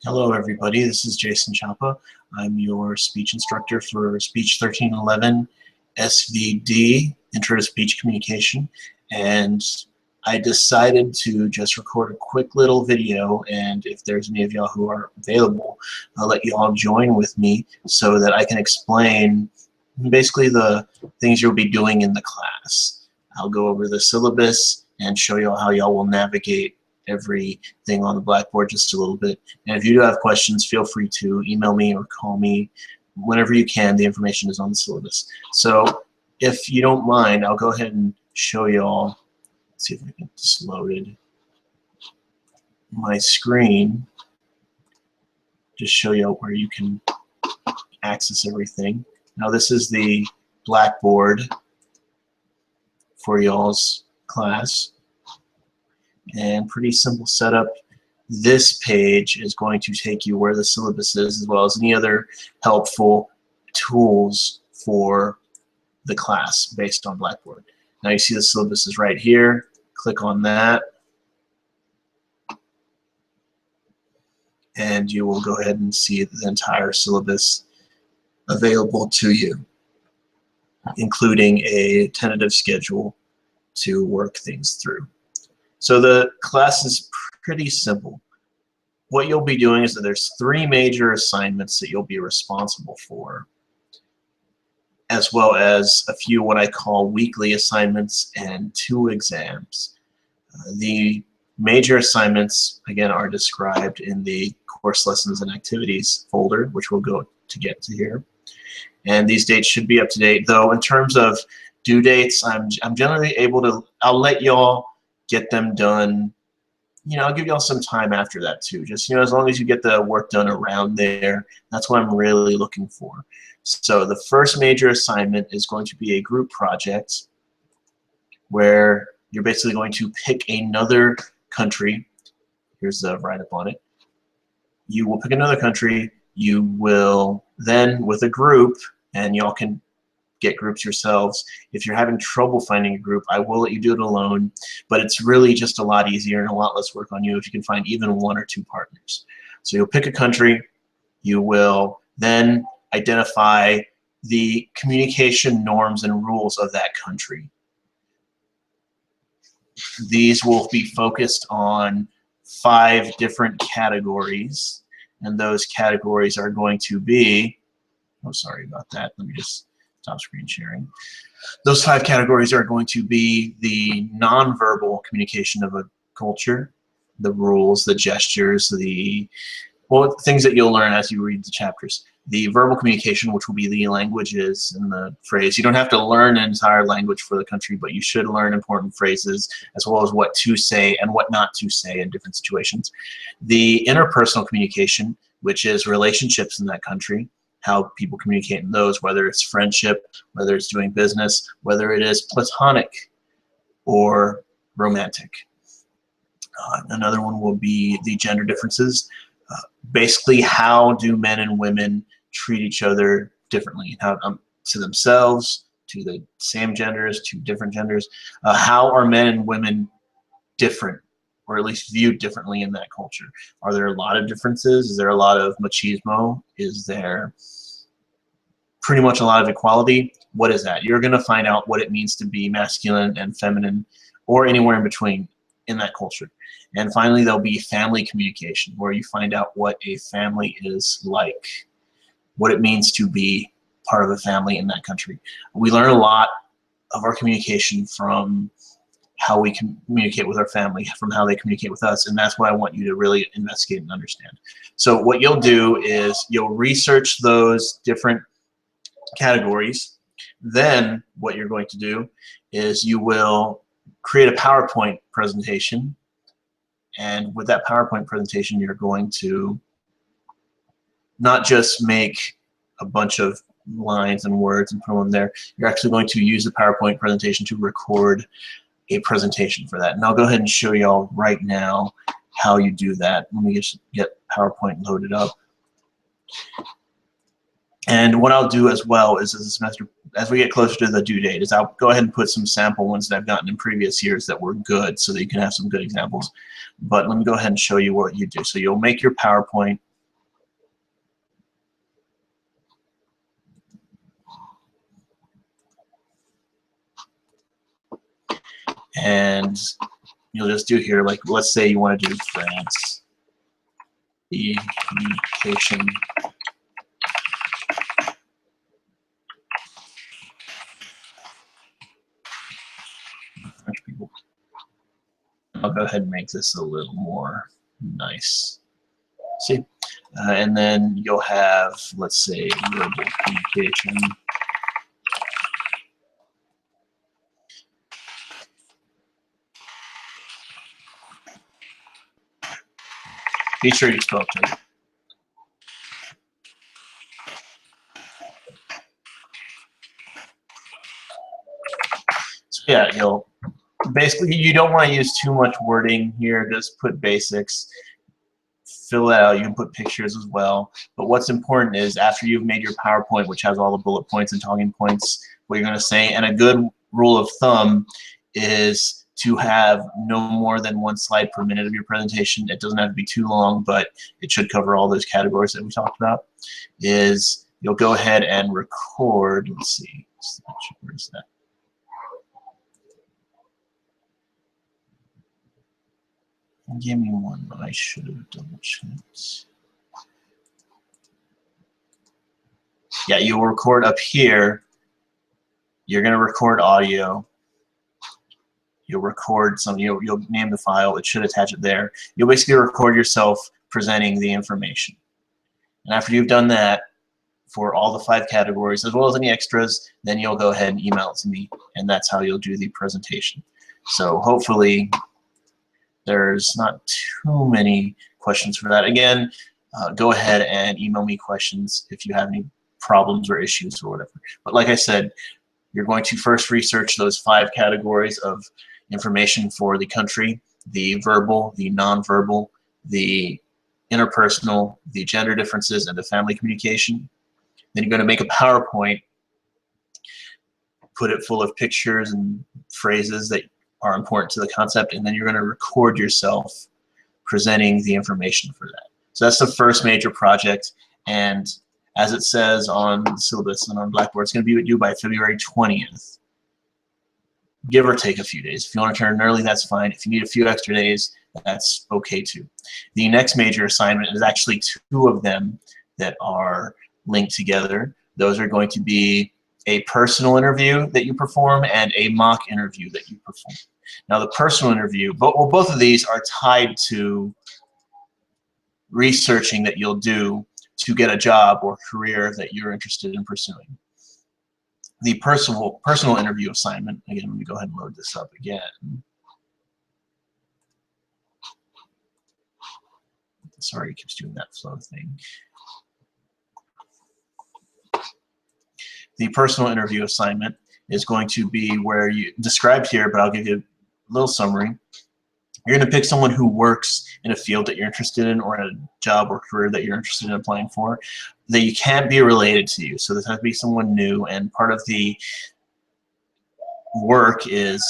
Hello everybody, this is Jason Chapa. I'm your speech instructor for Speech 1311 SVD, Intro to Speech Communication, and I decided to just record a quick little video, and if there's any of y'all who are available, I'll let you all join with me so that I can explain basically the things you'll be doing in the class. I'll go over the syllabus and show y'all how y'all will navigate everything on the Blackboard just a little bit. And if you do have questions, feel free to email me or call me whenever you can. The information is on the syllabus. So if you don't mind, I'll go ahead and show you all. Let's see if I can get this loaded. My screen, just show you where you can access everything. Now this is the Blackboard for y'all's class. And pretty simple setup. This page is going to take you where the syllabus is, as well as any other helpful tools for the class based on Blackboard. Now you see the syllabus is right here. Click on that, and you will go ahead and see the entire syllabus available to you, including a tentative schedule to work things through. So the class is pretty simple. What you'll be doing is that there's 3 major assignments that you'll be responsible for, as well as a few what I call weekly assignments and 2 exams. The major assignments, again, are described in the course lessons and activities folder, which we'll go to get to here. And these dates should be up to date, though in terms of due dates, I'm generally able to, I'll let y'all get them done. I'll give y'all some time after that too. Just, as long as you get the work done around there, that's what I'm really looking for. So the first major assignment is going to be a group project where you're basically going to pick another country. Here's the write-up on it. You will pick another country. You will then, with a group, and y'all can get groups yourselves. If you're having trouble finding a group, I will let you do it alone, but it's really just a lot easier and a lot less work on you if you can find even 1 or 2 partners. So you'll pick a country. You will then identify the communication norms and rules of that country. These will be focused on 5 different categories, and those categories are going to be, oh, sorry about that. Let me just stop screen sharing. Those 5 categories are going to be the nonverbal communication of a culture, the rules, the gestures, the things that you'll learn as you read the chapters. The verbal communication, which will be the languages and the phrase. You don't have to learn an entire language for the country, but you should learn important phrases as well as what to say and what not to say in different situations. The interpersonal communication, which is relationships in that country, how people communicate in those, whether it's friendship, whether it's doing business, whether it is platonic or romantic. Another one will be the gender differences. Basically, how do men and women treat each other differently? How to themselves, to the same genders, to different genders. How are men and women different, or at least viewed differently in that culture? Are there a lot of differences? Is there a lot of machismo? Is there pretty much a lot of equality? What is that? You're going to find out what it means to be masculine and feminine, or anywhere in between in that culture. And finally, there'll be family communication, where you find out what a family is like, what it means to be part of a family in that country. We learn a lot of our communication from how we communicate with our family, from how they communicate with us, and that's what I want you to really investigate and understand. So what you'll do is you'll research those different categories. Then what you're going to do is you will create a PowerPoint presentation, and with that PowerPoint presentation you're going to not just make a bunch of lines and words and put them there. You're actually going to use the PowerPoint presentation to record a presentation for that. And I'll go ahead and show y'all right now how you do that. Let me just get PowerPoint loaded up. And what I'll do as well is as the semester, as we get closer to the due date, is I'll go ahead and put some sample ones that I've gotten in previous years that were good so that you can have some good examples. But let me go ahead and show you what you do. So you'll make your PowerPoint. And you'll just do here, like, let's say you want to do France, the communication. French people. I'll go ahead and make this a little more nice. See? And then you'll have, let's say, verbal communication. Be sure you spell it. So yeah, you'll basically, you don't want to use too much wording here. Just put basics. Fill that out. You can put pictures as well. But what's important is after you've made your PowerPoint, which has all the bullet points and talking points, what you're going to say, and a good rule of thumb is to have no more than 1 slide per minute of your presentation. It doesn't have to be too long, but it should cover all those categories that we talked about. Is you'll go ahead and record. Let's see. Where's that? Give me one, but I should have double checked. Yeah, you'll record up here. You're going to record audio. You'll record some, you'll name the file. It should attach it there. You'll basically record yourself presenting the information. And after you've done that for all the 5 categories, as well as any extras, then you'll go ahead and email it to me, and that's how you'll do the presentation. So hopefully there's not too many questions for that. Again, go ahead and email me questions if you have any problems or issues or whatever. But like I said, you're going to first research those 5 categories of information for the country: the verbal, the nonverbal, the interpersonal, the gender differences, and the family communication. Then you're going to make a PowerPoint, put it full of pictures and phrases that are important to the concept, and then you're going to record yourself presenting the information for that. So that's the first major project, and as it says on the syllabus and on Blackboard, it's going to be due by February 20th. Give or take a few days. If you want to turn early, that's fine. If you need a few extra days, that's okay too. The next major assignment is actually 2 of them that are linked together. Those are going to be a personal interview that you perform and a mock interview that you perform. Now, the personal interview, both of these are tied to researching that you'll do to get a job or career that you're interested in pursuing. The personal interview assignment, again, let me go ahead and load this up again. Sorry, it keeps doing that flow thing. The personal interview assignment is going to be where you described here, but I'll give you a little summary. You're going to pick someone who works in a field that you're interested in or in a job or career that you're interested in applying for that you can't be related to you. So this has to be someone new, and part of the work is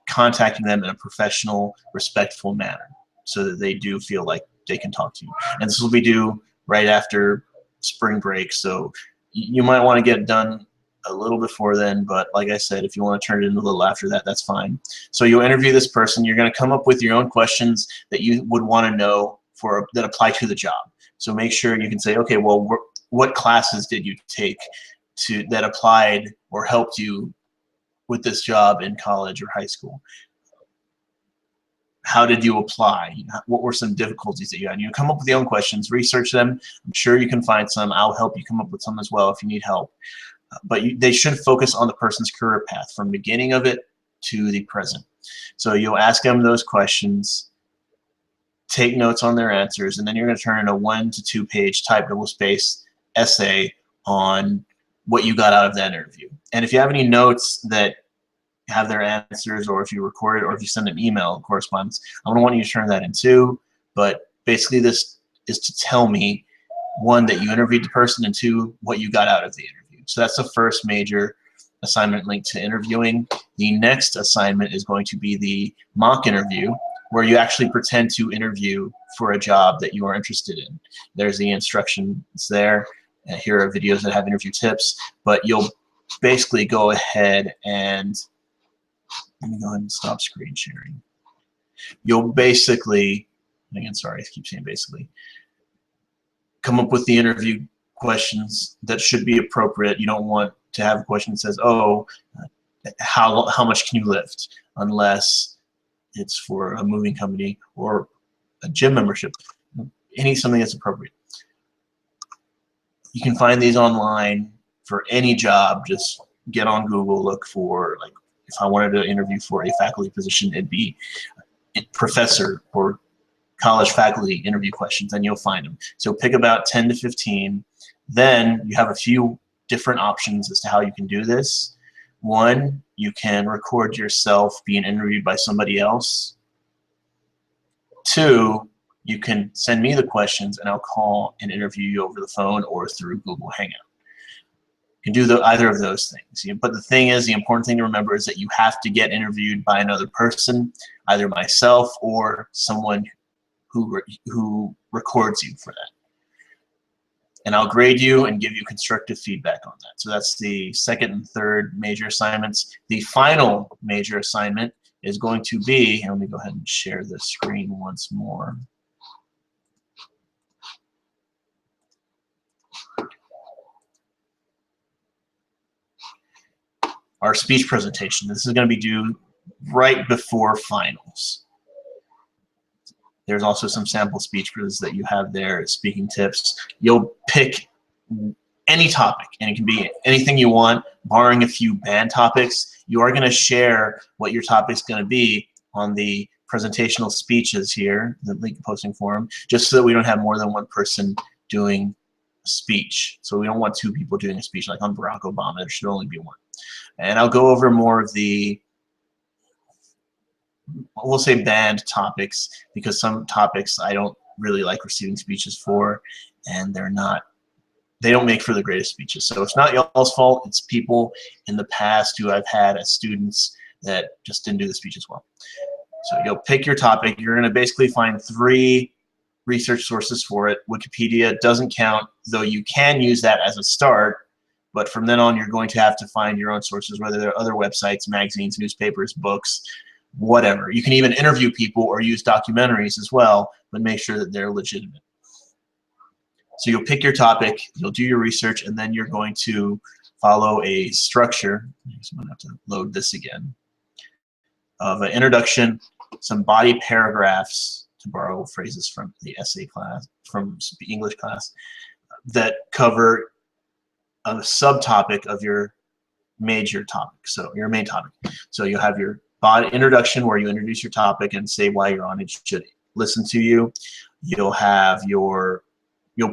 contacting them in a professional, respectful manner so that they do feel like they can talk to you. And this will be due right after spring break, so you might want to get it done a little before then, but like I said, if you want to turn it in a little after that, that's fine. So you'll interview this person. You're going to come up with your own questions that you would want to know that apply to the job. So make sure you can say, okay, well, what classes did you take that applied or helped you with this job in college or high school? How did you apply? What were some difficulties that you had? You come up with your own questions, research them. I'm sure you can find some. I'll help you come up with some as well if you need help. But they should focus on the person's career path from beginning of it to the present. So you'll ask them those questions, take notes on their answers, and then you're going to turn in a 1 to 2 page type double-spaced essay on what you got out of that interview. And if you have any notes that have their answers, or if you record it, or if you send an email correspondence, I'm going to want you to turn that in too. But basically this is to tell me, 1, that you interviewed the person, and 2, what you got out of the interview. So that's the first major assignment linked to interviewing. The next assignment is going to be the mock interview, where you actually pretend to interview for a job that you are interested in. There's the instructions there. Here are videos that have interview tips, but you'll basically go ahead and Let me go ahead and stop screen sharing. You'll basically, again, sorry, I keep saying basically, come up with the interview questions that should be appropriate. You don't want to have a question that says, oh, how much can you lift? Unless it's for a moving company or a gym membership. Something that's appropriate. You can find these online for any job. Just get on Google, look for, like, if I wanted to interview for a faculty position, it'd be professor or college faculty interview questions, and you'll find them. So pick about 10 to 15. Then you have a few different options as to how you can do this. One, you can record yourself being interviewed by somebody else. Two, you can send me the questions and I'll call and interview you over the phone or through Google Hangout. You can do either of those things. But the thing is, the important thing to remember is that you have to get interviewed by another person, either myself or someone who records you for that. And I'll grade you and give you constructive feedback on that. So that's the second and third major assignments. The final major assignment is going to be, and let me go ahead and share the screen once more. Our speech presentation. This is going to be due right before finals. There's also some sample speech quizzes that you have there, speaking tips. You'll pick any topic, and it can be anything you want, barring a few banned topics. You are going to share what your topic's going to be on the presentational speeches here, the link posting forum, just so that we don't have more than one person doing a speech. So we don't want two people doing a speech, like on Barack Obama. There should only be one. And I'll go over more of the, we'll say, banned topics, because some topics I don't really like receiving speeches for, and they don't make for the greatest speeches. So it's not y'all's fault. It's people in the past who I've had as students that just didn't do the speeches well. So you'll pick your topic. You're going to basically find 3 research sources for it. Wikipedia doesn't count, though you can use that as a start. But from then on, you're going to have to find your own sources, whether they're other websites, magazines, newspapers, books, whatever. You can even interview people or use documentaries as well, but make sure that they're legitimate. So you'll pick your topic, you'll do your research, and then you're going to follow a structure. I'm going to have to load this again. Of an introduction, some body paragraphs, to borrow phrases from the essay class, from the English class, that cover a subtopic of your major topic, so your main topic. So you'll have your body introduction, where you introduce your topic and say why you're on it, should listen to you. You'll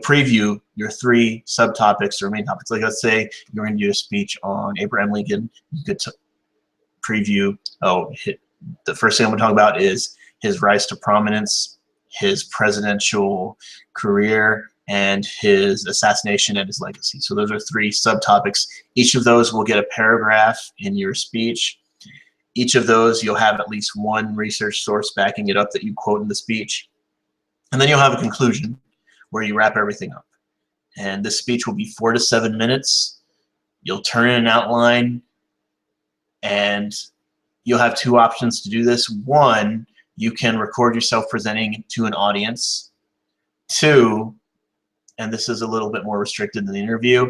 preview your 3 subtopics or main topics. Like, let's say you're going to do a speech on Abraham Lincoln. You could preview, the first thing I'm going to talk about is his rise to prominence, his presidential career, and his assassination and his legacy. So those are 3 subtopics. Each of those will get a paragraph in your speech. Each of those, you'll have at least one research source backing it up that you quote in the speech. And then you'll have a conclusion where you wrap everything up. And this speech will be 4 to 7 minutes. You'll turn in an outline, and you'll have 2 options to do this. 1, you can record yourself presenting to an audience. 2, and this is a little bit more restricted than the interview,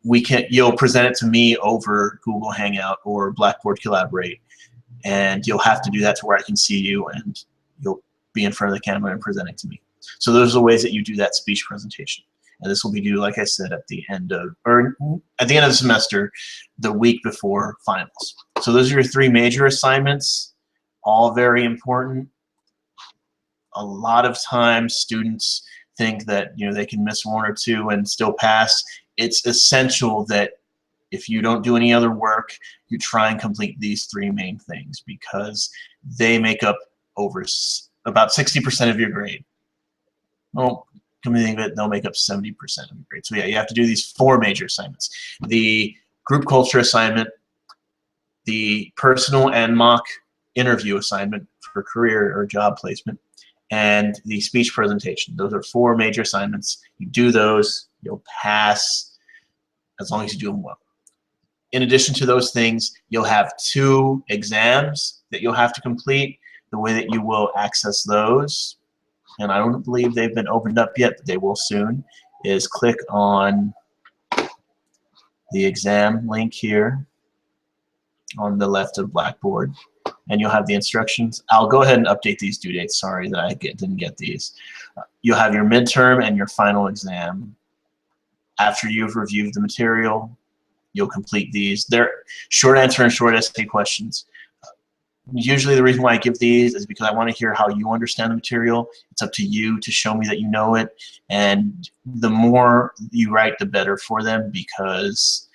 you'll present it to me over Google Hangout or Blackboard Collaborate, and you'll have to do that to where I can see you, and you'll be in front of the camera and presenting to me. So those are the ways that you do that speech presentation. And this will be due, like I said, at the end of the semester, the week before finals. So those are your 3 major assignments, all very important. A lot of times students think that they can miss 1 or 2 and still pass. It's essential that if you don't do any other work, you try and complete these 3 main things, because they make up over about 60% of your grade. Well, come to think of it, they'll make up 70% of your grade. So yeah, you have to do these 4 major assignments. The group culture assignment, the personal and mock interview assignment for career or job placement, and the speech presentation. Those are 4 major assignments. You do those, you'll pass as long as you do them well. in addition to those things, you'll have 2 exams that you'll have to complete. The way that you will access those, and I don't believe they've been opened up yet, but they will soon, is click on the exam link here on the left of Blackboard, and you'll have the instructions. I'll go ahead and update these due dates. Sorry that I didn't get these. You'll have your midterm and your final exam. After you've reviewed the material, you'll complete these. They're short answer and short essay questions. Usually the reason why I give these is because I want to hear how you understand the material. It's up to you to show me that you know it, and the more you write, the better for them, because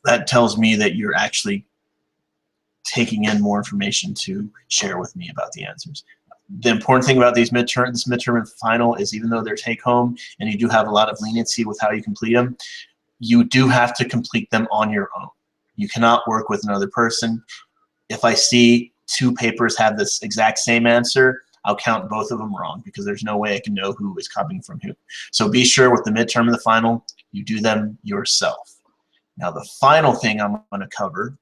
that tells me that you're actually taking in more information to share with me about the answers. The important thing about this midterm and final is, even though they're take home and you do have a lot of leniency with how you complete them, you do have to complete them on your own. You cannot work with another person. If I see 2 papers have this exact same answer, I'll count both of them wrong, because there's no way I can know who is copying from who. So be sure with the midterm and the final, you do them yourself. Now the final thing I'm going to cover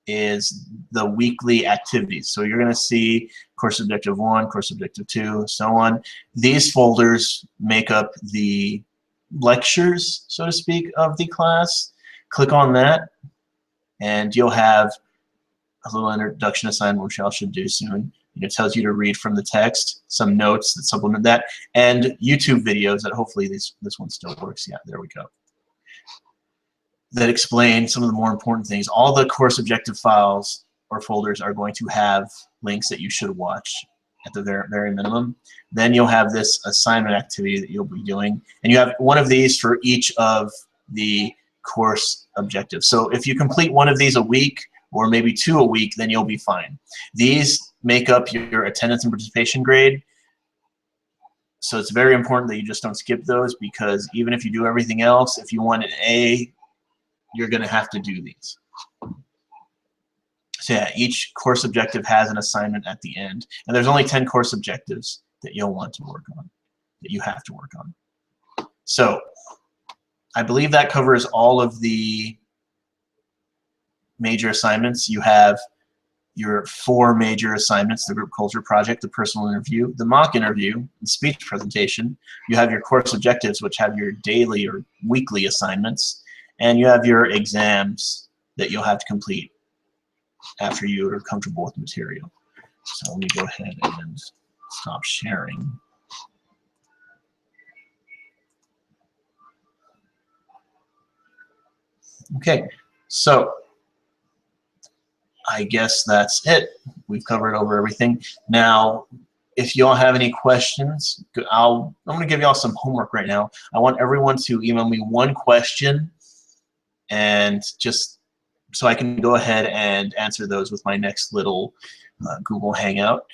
is the weekly activities. So you're going to see course objective 1, course objective 2, so on. These folders make up the lectures, so to speak, of the class. Click on that, and you'll have a little introduction assignment, which I should do soon. And it tells you to read from the text, some notes that supplement that, and YouTube videos that hopefully this one still works. Yeah, there we go. That explain some of the more important things. All the course objective files or folders are going to have links that you should watch at the very minimum. Then you'll have this assignment activity that you'll be doing, and you have one of these for each of the course objectives. So if you complete one of these a week, or maybe 2 a week, then you'll be fine. These make up your attendance and participation grade. So it's very important that you just don't skip those, because even if you do everything else, if you want an A, you're going to have to do these. So yeah, each course objective has an assignment at the end, and there's only 10 course objectives that you'll want to work on, that you have to work on. So I believe that covers all of the major assignments. You have your 4 major assignments: the group culture project, the personal interview, the mock interview, the speech presentation. You have your course objectives, which have your daily or weekly assignments, and you have your exams that you'll have to complete after you are comfortable with the material. So let me go ahead and stop sharing. Okay, so I guess that's it. We've covered over everything. Now, if y'all have any questions, I'm going to give y'all some homework right now. I want everyone to email me 1 question, and just so I can go ahead and answer those with my next little Google Hangout.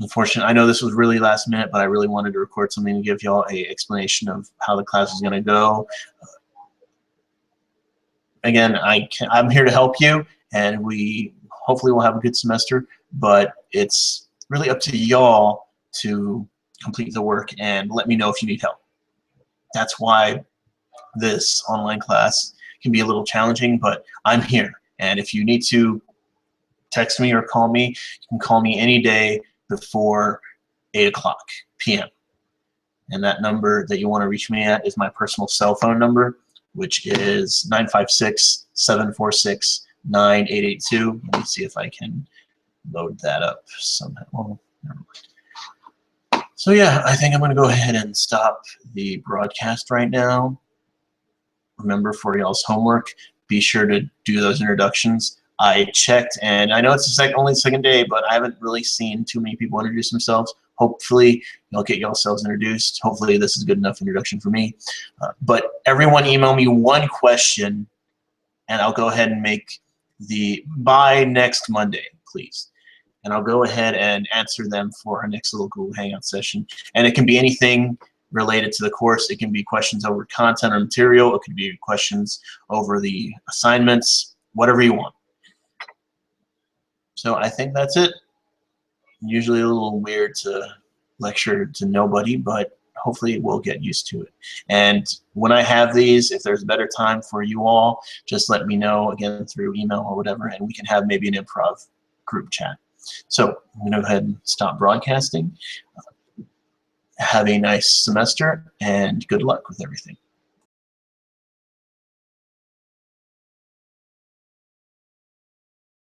Unfortunately, I know this was really last minute, but I really wanted to record something to give y'all an explanation of how the class is going to go. Again, I'm here to help you, and we hopefully will have a good semester, but it's really up to y'all to complete the work and let me know if you need help. That's why this online class can be a little challenging, but I'm here, and if you need to text me or call me, you can call me any day before 8 p.m. And that number that you want to reach me at is my personal cell phone number, which is 956-746-9882. Let me see if I can load that up somehow. Oh, never mind. So yeah, I think I'm going to go ahead and stop the broadcast right now. Remember, for y'all's homework, be sure to do those introductions. I checked, and I know it's only the second day, but I haven't really seen too many people introduce themselves. Hopefully, you'll get yourselves introduced. Hopefully, this is a good enough introduction for me. But everyone email me 1 question, and I'll go ahead and make by next Monday, please. And I'll go ahead and answer them for our next little Google Hangout session. And it can be anything related to the course. It can be questions over content or material. It could be questions over the assignments, whatever you want. So I think that's it. Usually a little weird to lecture to nobody, but hopefully we'll get used to it. And when I have these, if there's a better time for you all, just let me know again through email or whatever, and we can have maybe an improv group chat. So I'm going to go ahead and stop broadcasting. Have a nice semester and good luck with everything.